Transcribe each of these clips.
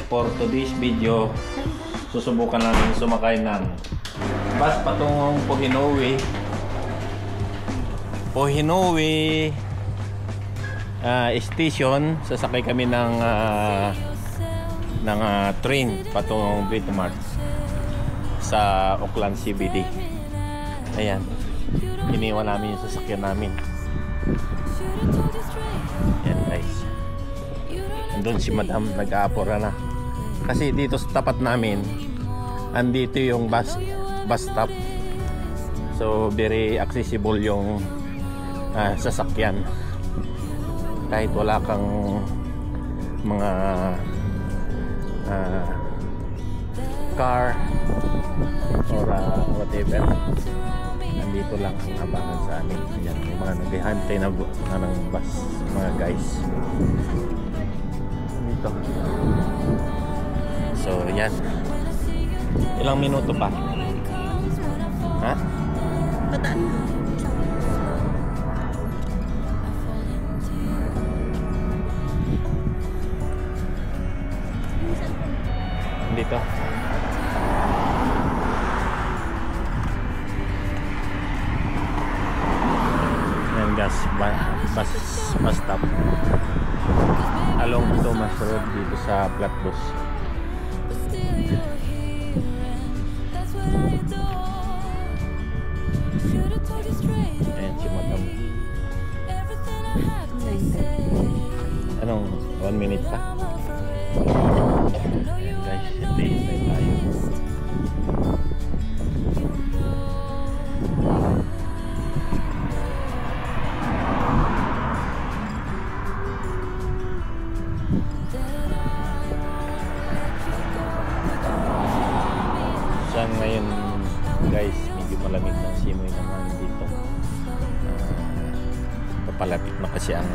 for today's video, susubukan namin sumakay ng bus patungong Pohinoe station. Sasakay kami ng train patungong Britomart sa Auckland CBD. Ayan, iniwan namin yung sasakyan namin. Ayan guys, andun si madam, nag-aapura na kasi dito sa tapat namin andito yung bus stop, so very accessible yung sasakyan kahit wala kang mga car or whatever. Nandito lang ang abangan sa amin. Yan, may mga naghihantay na ng bus, mga guys dito. So yan, ilang minuto pa? Ha? Bataan. Dito. Yan guys, bus stop along Thomas Road dito sa Flatbush. Ayan si madam. Anong 1 minute pa? Ayan guys, hintay tayo. Siya ngayon guys, medyo malamig ng simoy naman dito. Papalapit na kasi ang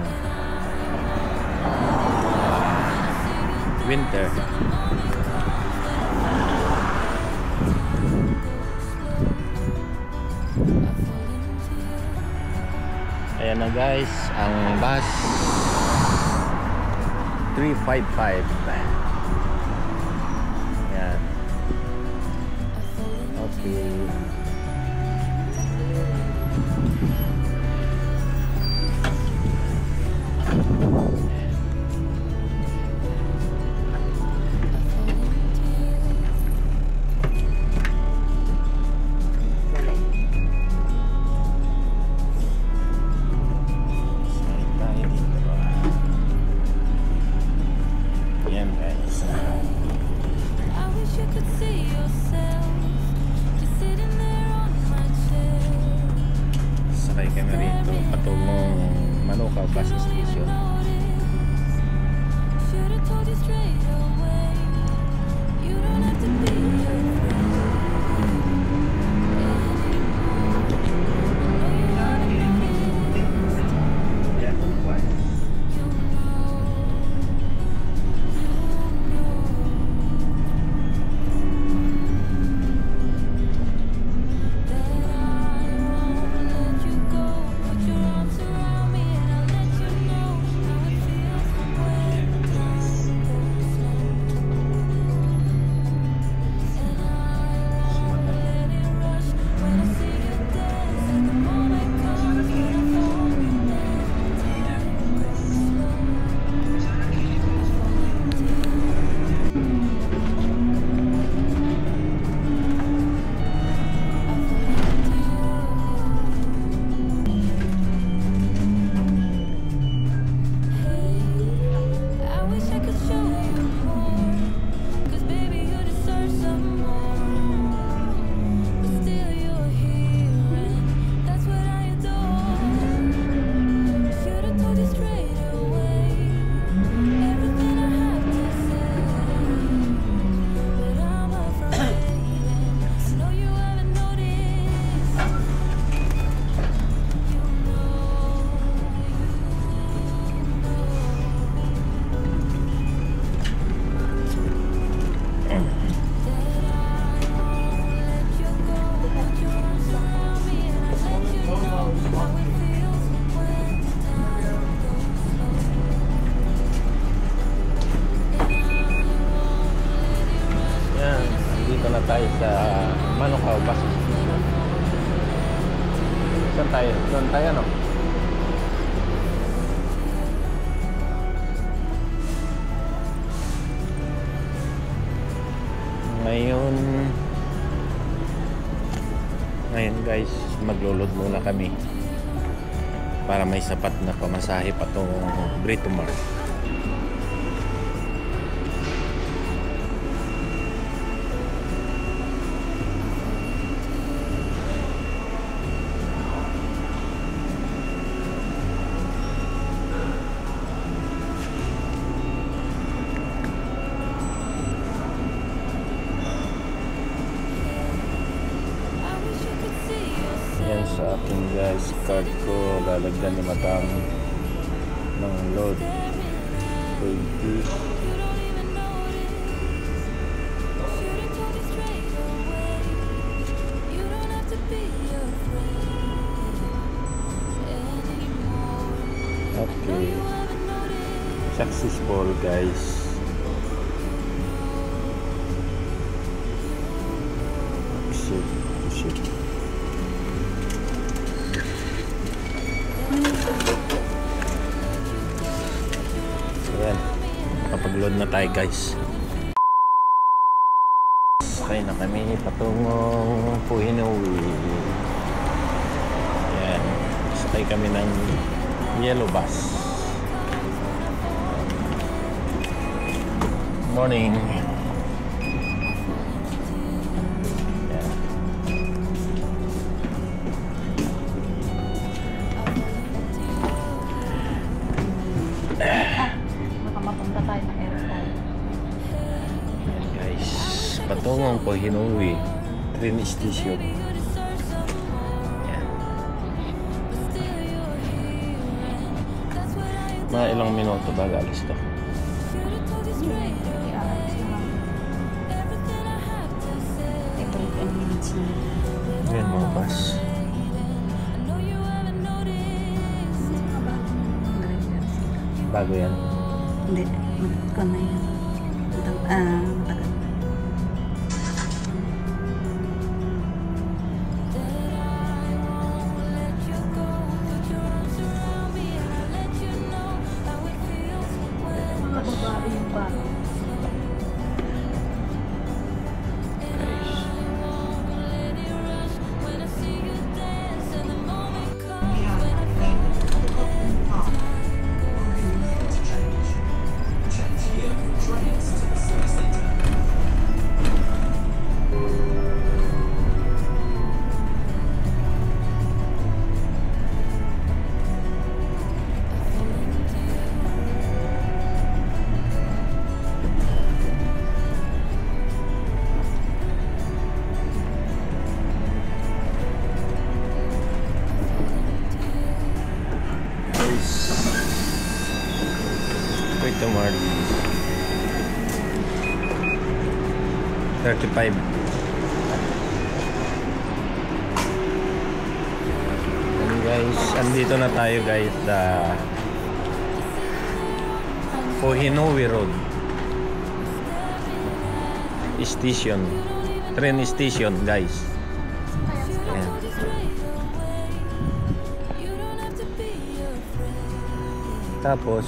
winter. Ayan na guys, ang bus 355. Ayan. Okay. Sakay kami rito patungong Manoka bus station. Saan tayo? Doon tayo, no? Ngayon guys, maglulod muna kami para may sapat na pamasahe pa tong Britomart. Yan sa akin guys, card ko lalagyan ni madam ng load 20. Okay, successful guys. Shit. Ayan, nakapag-load na tayo guys. Sakay na kami patungong Puhinawi. Ayan, sakay kami ng yellow bus. Morning. Mapunta tayo ng airport. Ayan guys, patungong Puhinawi train station. Ayan. Mga ilang minuto bago alis to. Ayan mga bus. Bago yan. Hindi, matagal na yan. Matagal. Mga babae yung baro. Britomart 35. And guys, andito na tayo guys sa Puhinawi Road Station, train station guys. Ayan. Tapos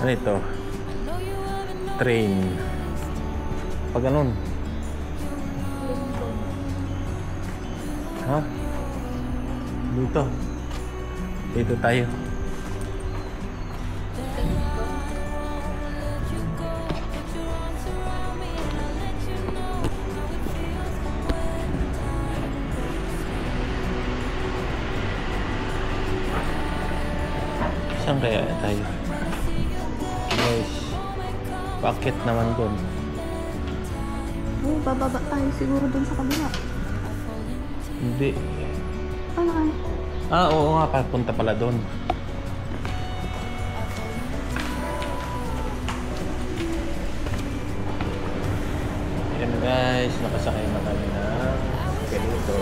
ano ito? Train. Pag ganun. Ha? Dito. Dito tayo. Saan kaya tayo? Guys, bakit naman doon? Oh, bababa tayo siguro dun sa kabila. Hindi. Ano ay? Oo nga, papunta pala doon. Yan guys, nakasakay na kami na ganito.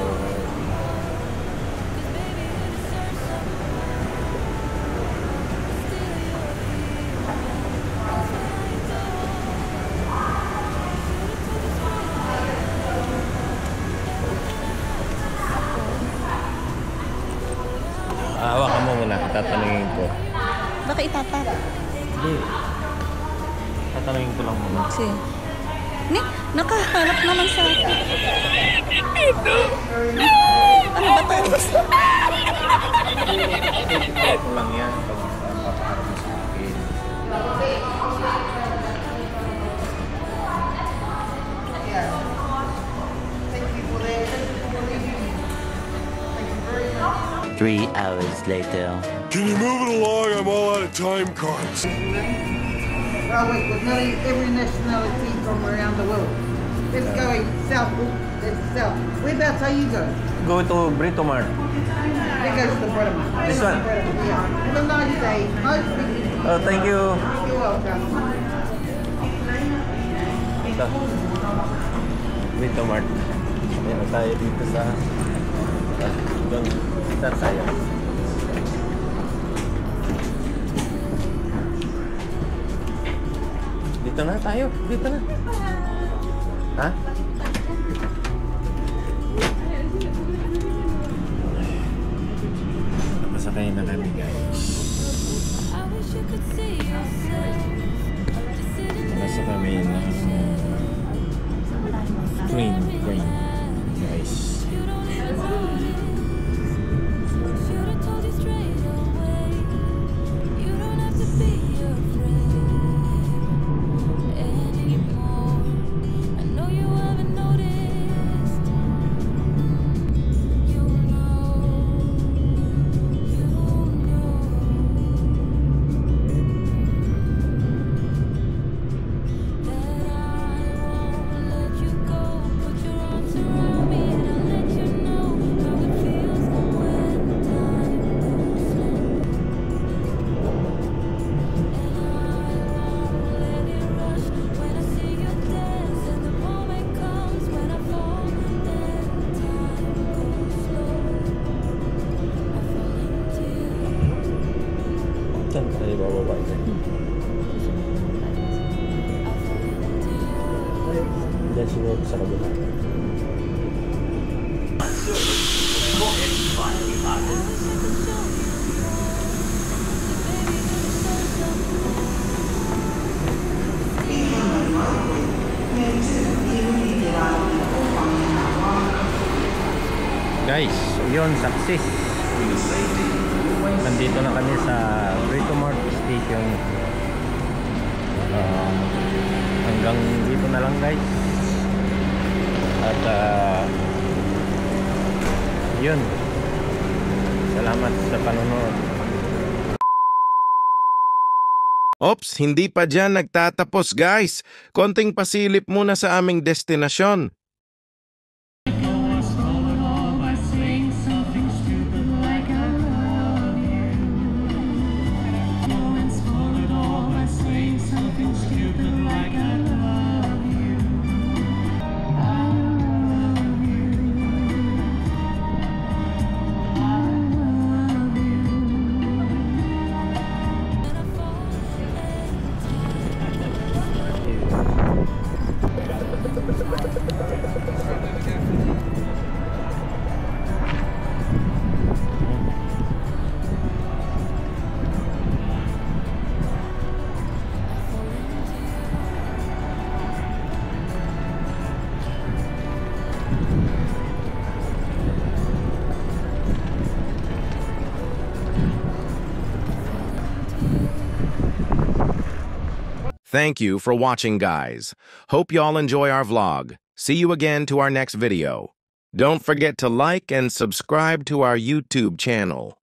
tatanungin ko. Baka itata. Hindi. Tatanungin ko lang muna. Sige. Ni, nakaharap naman sa akin. Ano ba to? Ito lang yan. Pag papaharap mo sa akin. Three hours later. Can you move it along? I'm all out of time cards. Well, wait, with nearly every nationality from around the world. Let's go south. That's south. Whereabouts are you going? Go to Brito Mart. There goes the bottom. This one? Yeah. Have a nice day. Hopefully. Oh, thank you. You're welcome. Ito. Brito Mart. Meron tayo dito sa... doon. Saan tayo? Dito na tayo. Dito na. Ha? Napasakay na kami, guys. Nasa kami ng train, guys. Saan tayo bababa dyan? Diyan siguro sa kabila. Guys, yun, success. Nandito na kami sa Brito Mart Station. Hanggang dito na lang, guys. At yun, salamat sa panonood. Ops, hindi pa dyan nagtatapos, guys. Konting pasilip muna sa aming destinasyon. Thank you for watching, guys. Hope y'all enjoy our vlog. See you again to our next video. Don't forget to like and subscribe to our YouTube channel.